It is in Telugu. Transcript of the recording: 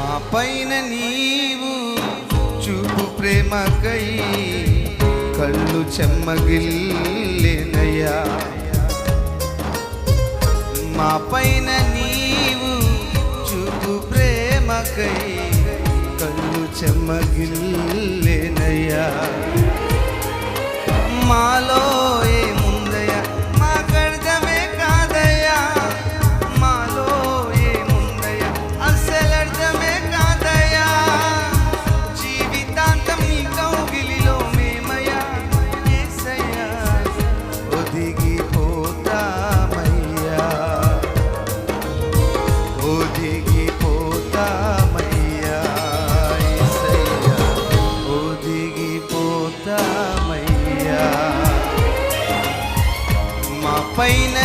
మా పైన నీవు చూపు ప్రేమకై కళ్ళు చెమ్మగిల్లేనయ్యా. మా పైన నీవు చూపు ప్రేమకై కళ్ళు చెమ్మగిల్లేనయ్యా. మాలో ఏముందయ్యా మాకర్థమే కాదయ్యా, మాలో ఏముందయ్యా అస్సలర్థమే కాదయ్యా. జీవితాంతం నీ కౌగిలిలో మేమయ్యా యేసయ్యా ఒదిగిపోతామయ్యా, ఒదిగిపోతామయ్యా యేసయ్యా ఒదిగిపోతామయ్యా. మా పైన